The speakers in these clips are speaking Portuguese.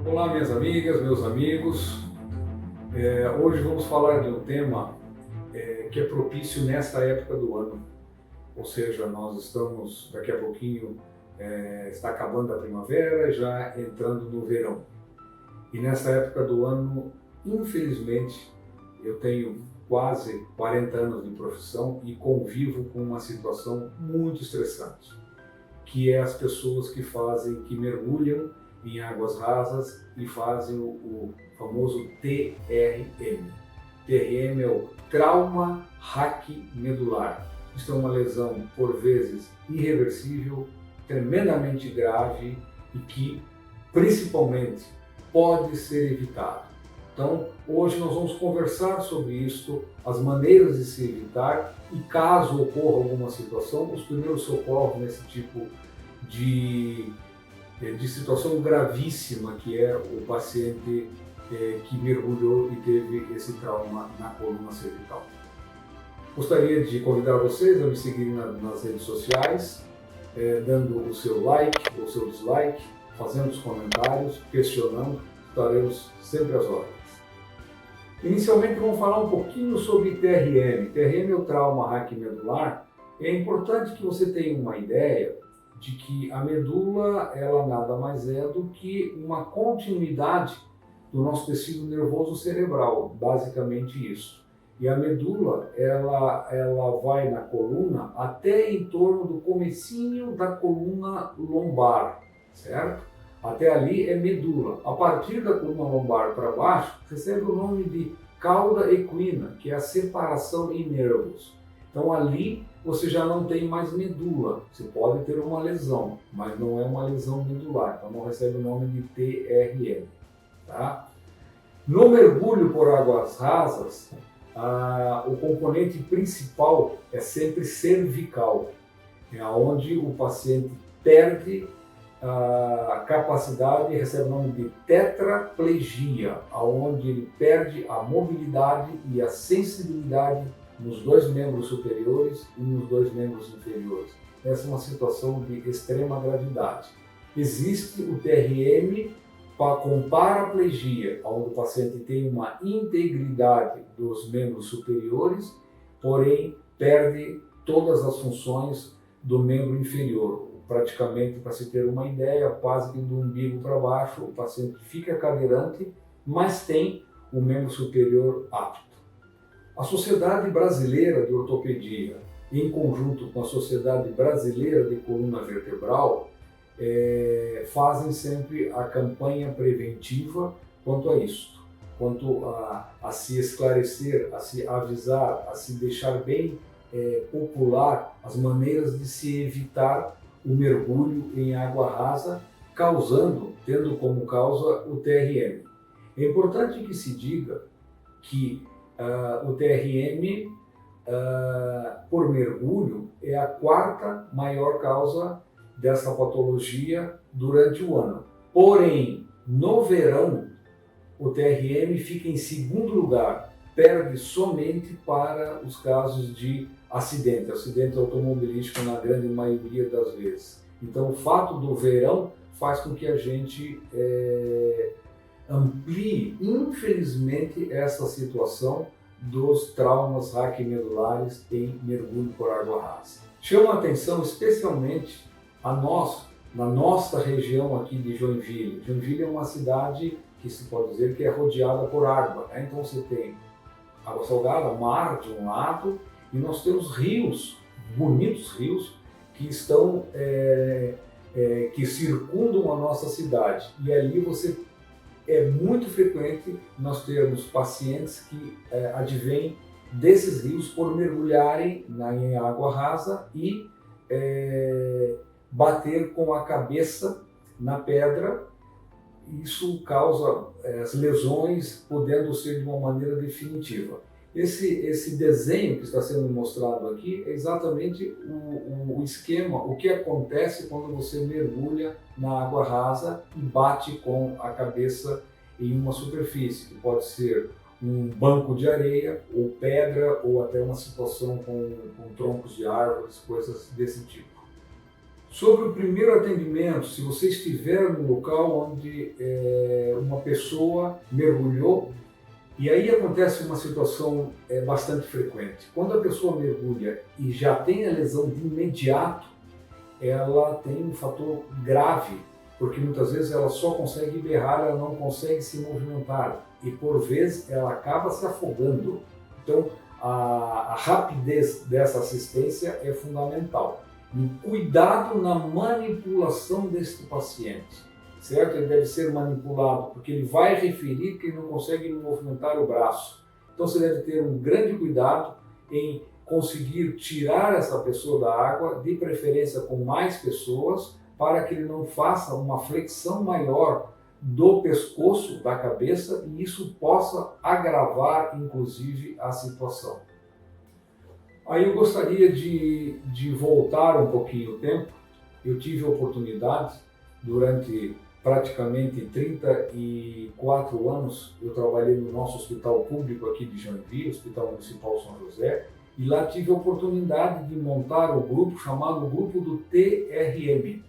Olá, minhas amigas, meus amigos. Hoje vamos falar de um tema que é propício nesta época do ano. Ou seja, nós estamos, daqui a pouquinho, está acabando a primavera, já entrando no verão. E nessa época do ano, infelizmente, eu tenho quase 40 anos de profissão e convivo com uma situação muito estressante, que é as pessoas que mergulham em águas rasas e fazem o famoso TRM. TRM é o trauma raquimedular. Isso é uma lesão, por vezes, irreversível, tremendamente grave e que, principalmente, pode ser evitado. Então, hoje nós vamos conversar sobre isso, as maneiras de se evitar e, caso ocorra alguma situação, os primeiros socorros nesse tipo de situação gravíssima que é o paciente que mergulhou e teve esse trauma na coluna cervical. Gostaria de convidar vocês a me seguirem nas redes sociais, dando o seu like ou seu dislike, fazendo os comentários, questionando, estaremos sempre às ordens. Inicialmente vamos falar um pouquinho sobre TRM. TRM é o trauma raquimedular. É importante que você tenha uma ideia de que a medula, ela nada mais é do que uma continuidade do nosso tecido nervoso cerebral, basicamente isso. E a medula, ela vai na coluna até em torno do comecinho da coluna lombar, certo? Até ali é medula. A partir da coluna lombar para baixo, recebe o nome de cauda equina, que é a separação em nervos. Então ali você já não tem mais medula. Você pode ter uma lesão, mas não é uma lesão medular. Então não recebe o nome de TRM. Tá? No mergulho por águas rasas, o componente principal é sempre cervical. É onde o paciente perde a capacidade, recebe o nome de tetraplegia, onde ele perde a mobilidade e a sensibilidade nos dois membros superiores e nos dois membros inferiores. Essa é uma situação de extrema gravidade. Existe o TRM com paraplegia, onde o paciente tem uma integridade dos membros superiores, porém perde todas as funções do membro inferior. Praticamente, para se ter uma ideia, quase que do umbigo para baixo, o paciente fica cadeirante, mas tem o membro superior apto. A Sociedade Brasileira de Ortopedia, em conjunto com a Sociedade Brasileira de Coluna Vertebral, fazem sempre a campanha preventiva quanto a isso, quanto a se esclarecer, a se avisar, a se deixar bem popular as maneiras de se evitar o mergulho em água rasa, tendo como causa o TRM. É importante que se diga que o TRM por mergulho é a quarta maior causa dessa patologia durante o ano. Porém, no verão, o TRM fica em segundo lugar, perde somente para os casos de acidente automobilístico na grande maioria das vezes. Então, o fato do verão faz com que a gente amplie, infelizmente, essa situação dos traumas raquimedulares em mergulho por água rasa. Chama a atenção especialmente na nossa região aqui de Joinville. Joinville é uma cidade que se pode dizer que é rodeada por água, né? Então você tem água salgada, mar de um lado, e nós temos rios, bonitos rios, que estão que circundam a nossa cidade. E ali é muito frequente nós termos pacientes que advêm desses rios por mergulharem em água rasa e bater com a cabeça na pedra. Isso causa as lesões, podendo ser de uma maneira definitiva. Esse desenho que está sendo mostrado aqui é exatamente o esquema, o que acontece quando você mergulha na água rasa e bate com a cabeça em uma superfície, que pode ser um banco de areia, ou pedra, ou até uma situação com troncos de árvores, coisas desse tipo. Sobre o primeiro atendimento, se você estiver no local onde uma pessoa mergulhou, e aí acontece uma situação bastante frequente. Quando a pessoa mergulha e já tem a lesão de imediato, ela tem um fator grave, porque muitas vezes ela só consegue berrar, ela não consegue se movimentar e por vezes ela acaba se afogando. Então a rapidez dessa assistência é fundamental. E cuidado na manipulação deste paciente, certo? Ele deve ser manipulado porque ele vai referir que ele não consegue movimentar o braço. Então você deve ter um grande cuidado em conseguir tirar essa pessoa da água, de preferência com mais pessoas, para que ele não faça uma flexão maior do pescoço, da cabeça, e isso possa agravar, inclusive, a situação. Aí eu gostaria de voltar um pouquinho o tempo. Eu tive a oportunidade, durante praticamente 34 anos, eu trabalhei no nosso hospital público aqui de Joinville, Hospital Municipal São José, e lá tive a oportunidade de montar o grupo chamado Grupo do TRM,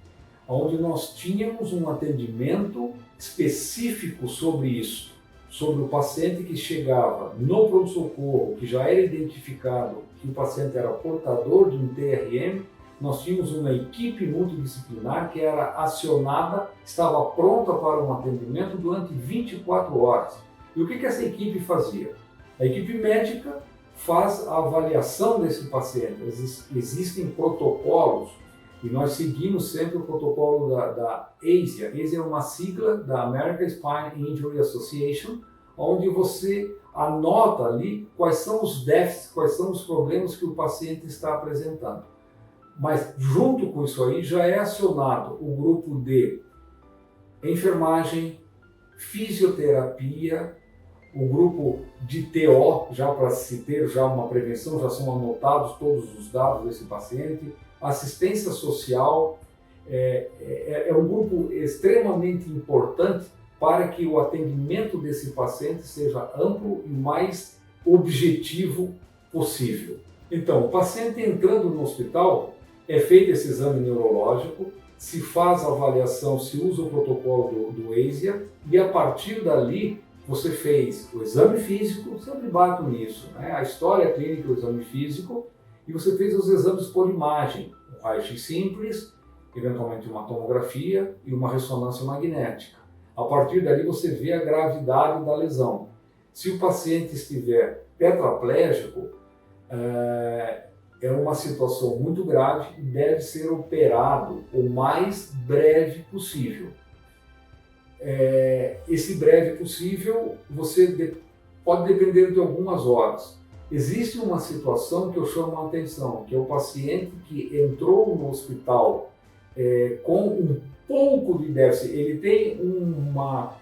onde nós tínhamos um atendimento específico sobre isso, sobre o paciente que chegava no pronto-socorro, que já era identificado que o paciente era portador de um TRM. Nós tínhamos uma equipe multidisciplinar que era acionada, estava pronta para um atendimento durante 24 horas. E o que essa equipe fazia? A equipe médica faz a avaliação desse paciente. Existem protocolos e nós seguimos sempre o protocolo da ASIA. ASIA é uma sigla da American Spine Injury Association, onde você anota ali quais são os déficits, quais são os problemas que o paciente está apresentando. Mas junto com isso aí já é acionado o grupo de enfermagem, fisioterapia, o grupo de TO, já para se ter já uma prevenção, já são anotados todos os dados desse paciente, assistência social, é um grupo extremamente importante para que o atendimento desse paciente seja amplo e mais objetivo possível. Então, o paciente entrando no hospital, é feito esse exame neurológico, se faz a avaliação, se usa o protocolo do ASIA e a partir dali você fez o exame físico, sempre bato nisso, né? A história clínica, o exame físico, e você fez os exames por imagem, um raio-x simples, eventualmente uma tomografia e uma ressonância magnética. A partir dali você vê a gravidade da lesão. Se o paciente estiver tetraplégico, é uma situação muito grave e deve ser operado o mais breve possível. Esse breve possível pode depender de algumas horas. Existe uma situação que eu chamo a atenção, que é o paciente que entrou no hospital com um pouco de déficit, ele tem uma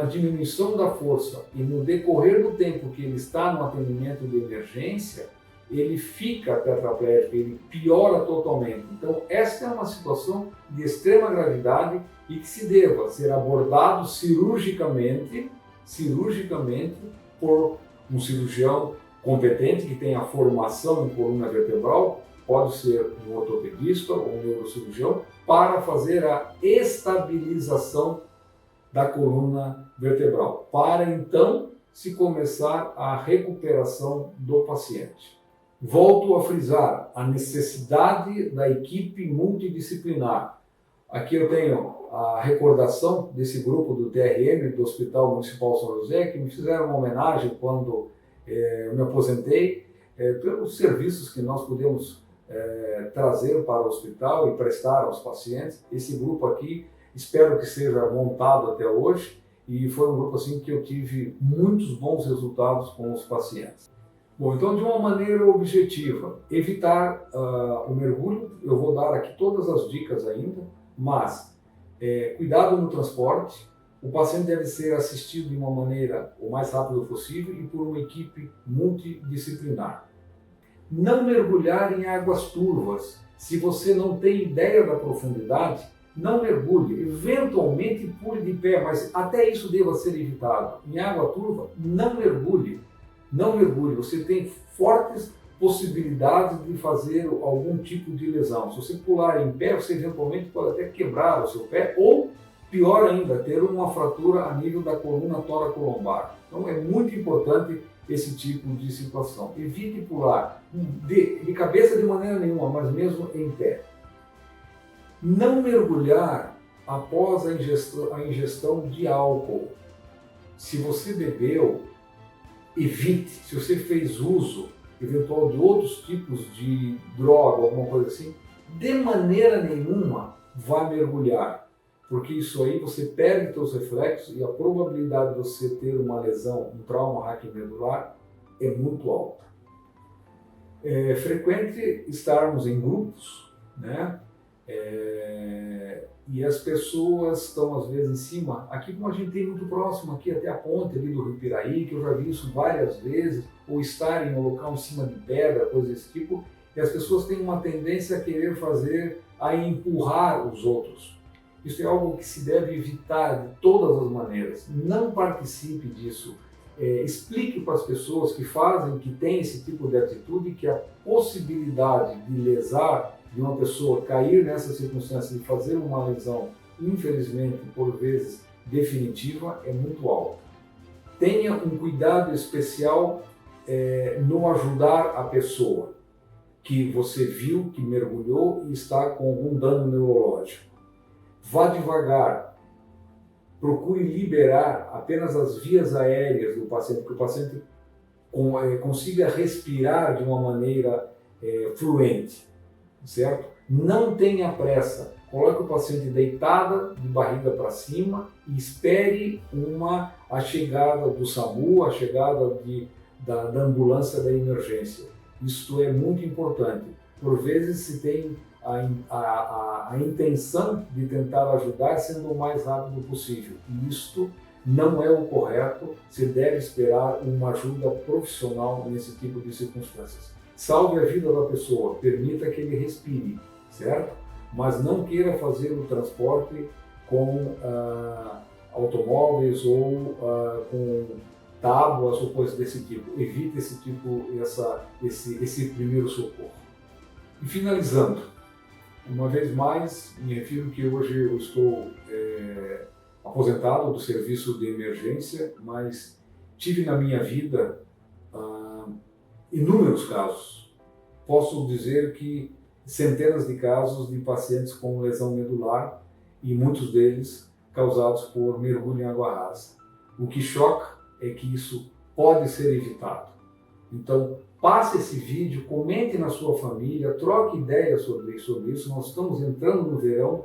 diminuição da força e no decorrer do tempo que ele está no atendimento de emergência, ele fica tetraplégico, ele piora totalmente. Então, esta é uma situação de extrema gravidade e que se deva ser abordado cirurgicamente por um cirurgião competente que tenha formação em coluna vertebral, pode ser um ortopedista ou um neurocirurgião, para fazer a estabilização da coluna vertebral, para então se começar a recuperação do paciente. Volto a frisar a necessidade da equipe multidisciplinar. Aqui eu tenho a recordação desse grupo do TRM, do Hospital Municipal São José, que me fizeram uma homenagem quando eu me aposentei, pelos serviços que nós pudemos trazer para o hospital e prestar aos pacientes. Esse grupo aqui, espero que seja montado até hoje, e foi um grupo assim que eu tive muitos bons resultados com os pacientes. Bom, então de uma maneira objetiva, evitar o mergulho, eu vou dar aqui todas as dicas ainda, mas cuidado no transporte, o paciente deve ser assistido de uma maneira o mais rápido possível e por uma equipe multidisciplinar. Não mergulhar em águas turvas. Se você não tem ideia da profundidade, não mergulhe. Eventualmente pule de pé, mas até isso deva ser evitado. Em água turva, não mergulhe. Não mergulhe. Você tem fortes possibilidade de fazer algum tipo de lesão. Se você pular em pé, você eventualmente pode até quebrar o seu pé ou, pior ainda, ter uma fratura a nível da coluna toracolombar. Então é muito importante esse tipo de situação. Evite pular de cabeça de maneira nenhuma, mas mesmo em pé. Não mergulhar após a ingestão de álcool. Se você bebeu, evite. Se você fez uso eventual de outros tipos de droga, alguma coisa assim, de maneira nenhuma vá mergulhar, porque isso aí você perde seus reflexos e a probabilidade de você ter uma lesão, um trauma raquimedular é muito alta. É frequente estarmos em grupos, né? E as pessoas estão às vezes em cima, aqui como a gente tem muito próximo, aqui até a ponte ali do Rio Piraí, que eu já vi isso várias vezes, ou estar em um local em cima de pedra, coisa desse tipo, e as pessoas têm uma tendência a querer fazer, a empurrar os outros. Isso é algo que se deve evitar de todas as maneiras. Não participe disso. Explique para as pessoas que fazem, que têm esse tipo de atitude, que a possibilidade de lesar, de uma pessoa cair nessa circunstância de fazer uma lesão, infelizmente, por vezes definitiva, é muito alta. Tenha um cuidado especial no ajudar a pessoa que você viu, que mergulhou e está com algum dano neurológico. Vá devagar. Procure liberar apenas as vias aéreas do paciente, que o paciente consiga respirar de uma maneira fluente, certo? Não tenha pressa. Coloque o paciente deitada, de barriga para cima e espere a chegada do SAMU, a chegada da ambulância da emergência. Isto é muito importante. Por vezes se tem a intenção de tentar ajudar sendo o mais rápido possível. E isto não é o correto, se deve esperar uma ajuda profissional nesse tipo de circunstâncias. Salve a vida da pessoa, permita que ele respire, certo? Mas não queira fazer o transporte com automóveis ou com tábuas ou coisas desse tipo. Evite esse primeiro socorro. E finalizando, uma vez mais, me refiro que hoje eu estou aposentado do serviço de emergência, mas tive na minha vida inúmeros casos. Posso dizer que centenas de casos de pacientes com lesão medular e muitos deles causados por mergulho em água rasa. O que choca é que isso pode ser evitado. Então, passe esse vídeo, comente na sua família, troque ideias sobre isso. Nós estamos entrando no verão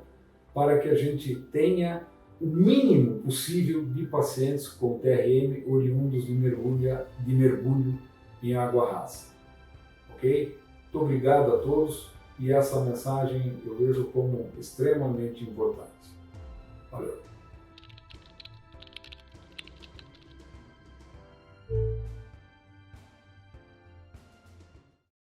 para que a gente tenha o mínimo possível de pacientes com TRM oriundos de mergulho em água rasa. Ok? Muito obrigado a todos e essa mensagem eu vejo como extremamente importante. Valeu!